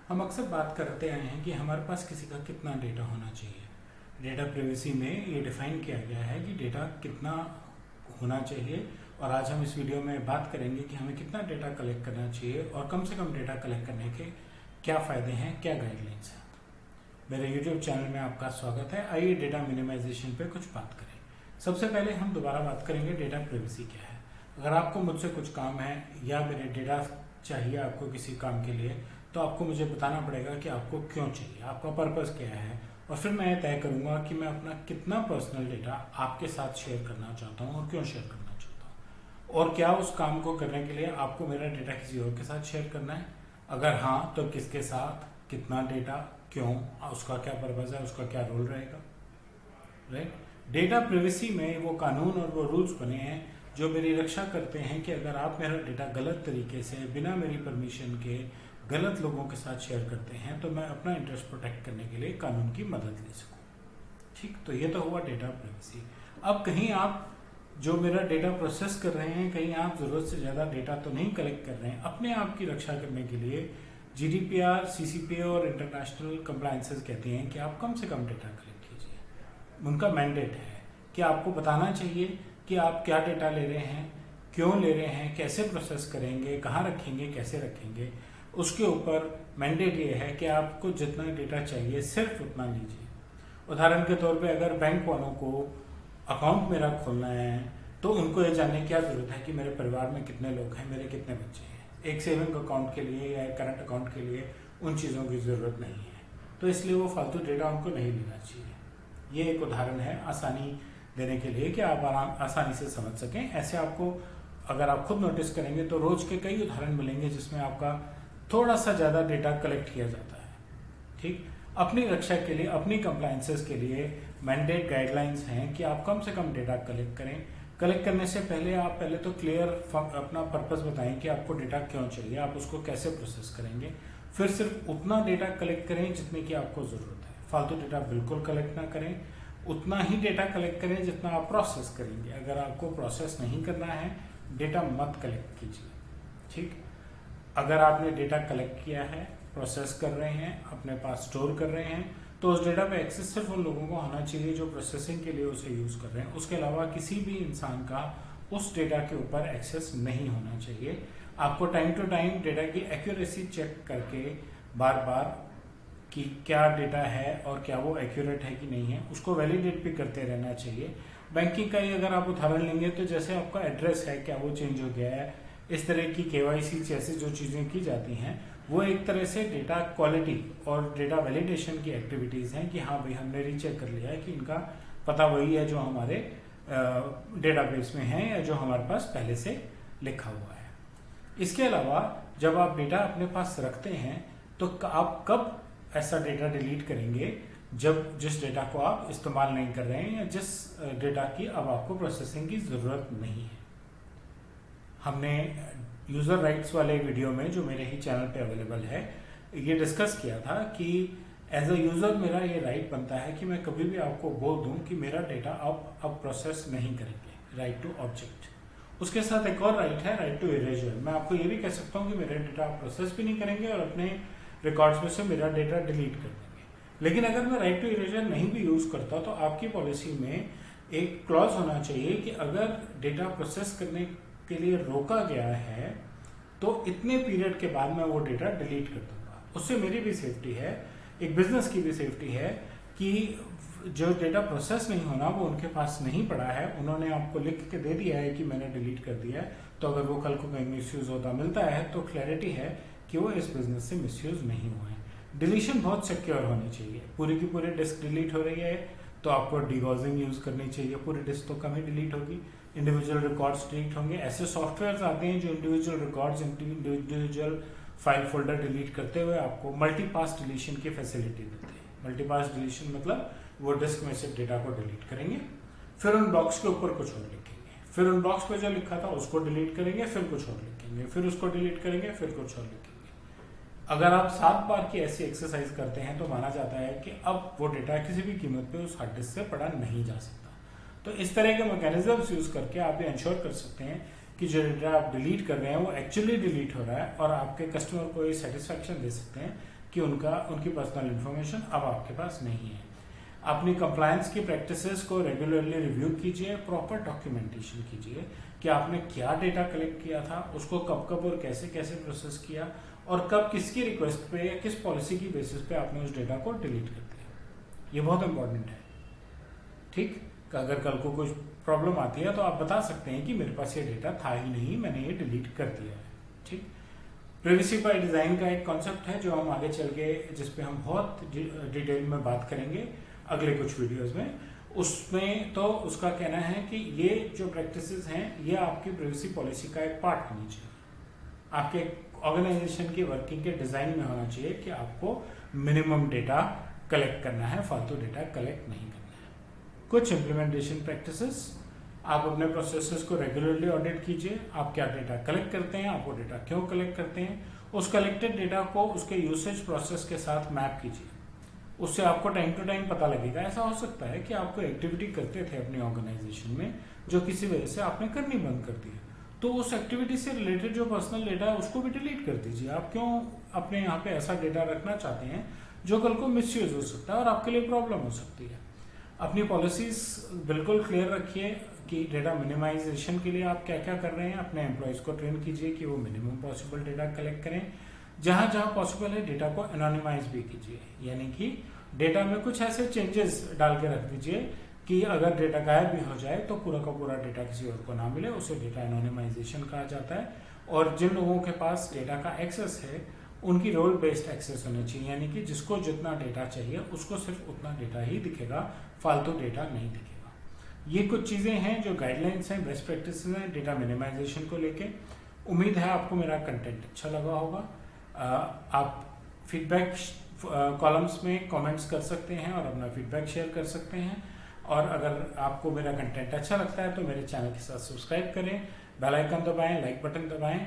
हम अक्सर बात करते आए हैं कि हमारे पास किसी का कितना डेटा होना चाहिए। डेटा प्राइवेसी में ये डिफाइन किया गया है कि डेटा कितना होना चाहिए, और आज हम इस वीडियो में बात करेंगे कि हमें कितना डेटा कलेक्ट करना चाहिए और कम से कम डेटा कलेक्ट करने के क्या फ़ायदे हैं, क्या गाइडलाइंस हैं। मेरे YouTube चैनल में आपका स्वागत है। आइए डेटा मिनिमाइजेशन पे कुछ बात करें। सबसे पहले हम दोबारा बात करेंगे डेटा प्राइवेसी क्या है। अगर आपको मुझसे कुछ काम है या मेरे डेटा चाहिए आपको किसी काम के लिए, तो आपको मुझे बताना पड़ेगा कि आपको क्यों चाहिए, आपका पर्पस क्या है, और फिर मैं तय करूंगा कि मैं अपना कितना पर्सनल डेटा आपके साथ शेयर करना चाहता हूँ और क्यों शेयर करना चाहता हूँ, और क्या उस काम को करने के लिए आपको मेरा डेटा किसी और के साथ शेयर करना है। अगर हाँ, तो किसके साथ, कितना डेटा, क्यों, उसका क्या पर्पस है, उसका क्या रोल रहेगा। राइट। डेटा प्राइवेसी में वो कानून और वो रूल्स बने हैं जो मेरी रक्षा करते हैं कि अगर आप मेरा डेटा गलत तरीके से बिना मेरी परमिशन के गलत लोगों के साथ शेयर करते हैं तो मैं अपना इंटरेस्ट प्रोटेक्ट करने के लिए कानून की मदद ले सकूं। ठीक, तो ये तो हुआ डेटा प्राइवेसी। अब कहीं आप जो मेरा डेटा प्रोसेस कर रहे हैं, कहीं आप ज़रूरत से ज़्यादा डेटा तो नहीं कलेक्ट कर रहे हैं। अपने आप की रक्षा करने के लिए GDPR, CCPA और इंटरनेशनल कंप्लायंसेस कहती हैं कि आप कम से कम डेटा कलेक्ट कीजिए। उनका मैंडेट है कि आपको बताना चाहिए कि आप क्या डेटा ले रहे हैं, क्यों ले रहे हैं, कैसे प्रोसेस करेंगे, कहाँ रखेंगे, कैसे रखेंगे। उसके ऊपर मैंडेट ये है कि आपको जितना डेटा चाहिए सिर्फ उतना लीजिए। उदाहरण के तौर पे अगर बैंक वालों को अकाउंट मेरा खोलना है तो उनको ये जानने की क्या ज़रूरत है कि मेरे परिवार में कितने लोग हैं, मेरे कितने बच्चे हैं। एक सेविंग अकाउंट के लिए या एक करंट अकाउंट के लिए उन चीज़ों की ज़रूरत नहीं है, तो इसलिए वो फालतू डेटा उनको नहीं लेना चाहिए। ये एक उदाहरण है आसानी देने के लिए कि आप आसानी से समझ सकें। ऐसे आपको अगर आप खुद नोटिस करेंगे तो रोज़ के कई उदाहरण मिलेंगे जिसमें आपका थोड़ा सा ज़्यादा डेटा कलेक्ट किया जाता है। ठीक, अपनी रक्षा के लिए, अपनी कंप्लायंसेस के लिए मैंडेट गाइडलाइंस हैं कि आप कम से कम डेटा कलेक्ट करें। कलेक्ट करने से पहले आप पहले तो क्लियर अपना पर्पस बताएं कि आपको डेटा क्यों चाहिए, आप उसको कैसे प्रोसेस करेंगे। फिर सिर्फ उतना डेटा कलेक्ट करें जितने की आपको ज़रूरत है। फालतू डेटा बिल्कुल कलेक्ट ना करें। उतना ही डेटा कलेक्ट करें जितना आप प्रोसेस करेंगे। अगर आपको प्रोसेस नहीं करना है, डेटा मत कलेक्ट कीजिए। ठीक, अगर आपने डेटा कलेक्ट किया है, प्रोसेस कर रहे हैं, अपने पास स्टोर कर रहे हैं, तो उस डेटा पे एक्सेस सिर्फ उन लोगों को होना चाहिए जो प्रोसेसिंग के लिए उसे यूज़ कर रहे हैं। उसके अलावा किसी भी इंसान का उस डेटा के ऊपर एक्सेस नहीं होना चाहिए। आपको टाइम टू टाइम डेटा की एक्यूरेसी चेक करके बार बार कि क्या डेटा है और क्या वो एक्यूरेट है कि नहीं है, उसको वैलिडेट भी करते रहना चाहिए। बैंकिंग का ही अगर आप उदाहरण लेंगे तो जैसे आपका एड्रेस है, क्या वो चेंज हो गया है, इस तरह की KYC जैसे जो चीज़ें की जाती हैं वो एक तरह से डेटा क्वालिटी और डेटा वैलिडेशन की एक्टिविटीज़ हैं कि हाँ भाई, हमने रीचेक कर लिया है कि इनका पता वही है जो हमारे डेटाबेस में है या जो हमारे पास पहले से लिखा हुआ है। इसके अलावा जब आप डेटा अपने पास रखते हैं तो आप कब ऐसा डेटा डिलीट करेंगे जब जिस डेटा को आप इस्तेमाल नहीं कर रहे हैं या जिस डेटा की अब आपको प्रोसेसिंग की ज़रूरत नहीं है। हमने यूज़र राइट्स वाले वीडियो में जो मेरे ही चैनल पे अवेलेबल है ये डिस्कस किया था कि एज अ यूज़र मेरा ये राइट बनता है कि मैं कभी भी आपको बोल दूं कि मेरा डेटा आप अब प्रोसेस नहीं करेंगे, राइट टू ऑब्जेक्ट। उसके साथ एक और राइट है, राइट टू इरेजर। मैं आपको ये भी कह सकता हूँ कि मेरा डेटा आप प्रोसेस भी नहीं करेंगे और अपने रिकॉर्ड्स में से मेरा डेटा डिलीट कर देंगे। लेकिन अगर मैं राइट टू इरेजर नहीं भी यूज़ करता तो आपकी पॉलिसी में एक क्लॉज होना चाहिए कि अगर डेटा प्रोसेस करने के लिए रोका गया है तो इतने पीरियड के बाद मैं वो डेटा डिलीट कर दूंगा। उससे मेरी भी सेफ्टी है, एक बिजनेस की भी सेफ्टी है कि जो डेटा प्रोसेस नहीं होना वो उनके पास नहीं पड़ा है, उन्होंने आपको लिख के दे दिया है कि मैंने डिलीट कर दिया है, तो अगर वो कल को कहीं मिसयूज होता मिलता है तो क्लैरिटी है कि वो इस बिजनेस से मिसयूज नहीं हुए हैं। डिलीशन बहुत सिक्योर होनी चाहिए। पूरी की पूरी डिस्क डिलीट हो रही है तो आपको डिगॉजिंग यूज करनी चाहिए, पूरी डिस्क तो कम ही डिलीट होगी, इंडिविजुअल रिकॉर्ड्स डिलीट होंगे। ऐसे सॉफ्टवेयर आते हैं जो individual records, individual file folder delete करते हुए आपको मल्टीपास डिलीशन की फैसिलिटी देते हैं। मल्टीपास डिलीशन मतलब वो डिस्क में से डेटा को डिलीट करेंगे, फिर उन ब्लॉक्स के ऊपर कुछ और लिखेंगे, फिर उन ब्लॉक्स पे जो लिखा था उसको डिलीट करेंगे, फिर कुछ और लिखेंगे, फिर उसको डिलीट करेंगे, फिर कुछ और लिखेंगे। अगर आप 7 बार की ऐसी एक्सरसाइज करते हैं तो माना जाता है कि अब वो डेटा किसी भी कीमत पे उस हार्ड डिस्क से पढ़ा नहीं जा सकता। तो इस तरह के मैकेनिज्म्स यूज करके आप ये इंश्योर कर सकते हैं कि जो डेटा आप डिलीट कर रहे हैं वो एक्चुअली डिलीट हो रहा है, और आपके कस्टमर को ये सेटिस्फैक्शन दे सकते हैं कि उनकी पर्सनल इन्फॉर्मेशन अब आपके पास नहीं है। अपनी कंप्लायंस की प्रैक्टिसेस को रेगुलरली रिव्यू कीजिए, प्रॉपर डॉक्यूमेंटेशन कीजिए कि आपने क्या डेटा कलेक्ट किया था, उसको कब कब और कैसे कैसे प्रोसेस किया, और कब किसकी रिक्वेस्ट पे या किस पॉलिसी की बेसिस पे आपने उस डेटा को डिलीट कर दिया। ये बहुत इंपॉर्टेंट है। ठीक, अगर कल को कुछ प्रॉब्लम आती है तो आप बता सकते हैं कि मेरे पास ये डेटा था ही नहीं, मैंने ये डिलीट कर दिया है। ठीक, प्राइवेसी बाय डिजाइन का एक कॉन्सेप्ट है जो हम आगे चल के, जिस पे हम बहुत डिटेल में बात करेंगे अगले कुछ वीडियोस में। उसमें तो उसका कहना है कि ये जो प्रैक्टिसेस हैं ये आपकी प्राइवेसी पॉलिसी का एक पार्ट होनी चाहिए, आपके ऑर्गेनाइजेशन की वर्किंग के डिजाइन में होना चाहिए कि आपको मिनिमम डेटा कलेक्ट करना है, फालतू डेटा कलेक्ट नहीं करना है। कुछ इम्प्लीमेंटेशन प्रैक्टिसेस, आप अपने प्रोसेसेस को रेगुलरली ऑडिट कीजिए। आप क्या डेटा कलेक्ट करते हैं, आप वो डेटा क्यों कलेक्ट करते हैं, उस कलेक्टेड डेटा को उसके यूसेज प्रोसेस के साथ मैप कीजिए। उससे आपको टाइम टू टाइम पता लगेगा। ऐसा हो सकता है कि आप कोई एक्टिविटी करते थे अपनी ऑर्गेनाइजेशन में जो किसी वजह से आपने करनी बंद कर दी, तो उस एक्टिविटी से रिलेटेड जो पर्सनल डेटा है उसको भी डिलीट कर दीजिए। आप क्यों अपने यहाँ पे ऐसा डेटा रखना चाहते हैं जो कल को मिसयूज हो सकता है और आपके लिए प्रॉब्लम हो सकती है। अपनी पॉलिसीज बिल्कुल क्लियर रखिए कि डेटा मिनिमाइजेशन के लिए आप क्या क्या कर रहे हैं। अपने एम्प्लॉयज को ट्रेन कीजिए कि वो मिनिमम पॉसिबल डेटा कलेक्ट करें। जहां जहां पॉसिबल है डेटा को एनोनिमाइज भी कीजिए, यानी कि डेटा में कुछ ऐसे चेंजेस डाल के रख दीजिए कि अगर डेटा गायब भी हो जाए तो पूरा का पूरा डेटा किसी और को ना मिले, उसे डेटा एनोनिमाइजेशन कहा जाता है। और जिन लोगों के पास डेटा का एक्सेस है उनकी रोल बेस्ड एक्सेस होनी चाहिए, यानी कि जिसको जितना डेटा चाहिए उसको सिर्फ उतना डेटा ही दिखेगा, फालतू डेटा नहीं दिखेगा। ये कुछ चीजें हैं जो गाइडलाइंस हैं, बेस्ट प्रैक्टिस हैं डेटा मिनिमाइजेशन को लेके। उम्मीद है आपको मेरा कंटेंट अच्छा लगा होगा। आप फीडबैक कॉलम्स में कमेंट्स कर सकते हैं और अपना फीडबैक शेयर कर सकते हैं। और अगर आपको मेरा कंटेंट अच्छा लगता है तो मेरे चैनल के साथ सब्सक्राइब करें, बेल आइकन दबाएं, लाइक बटन दबाएं।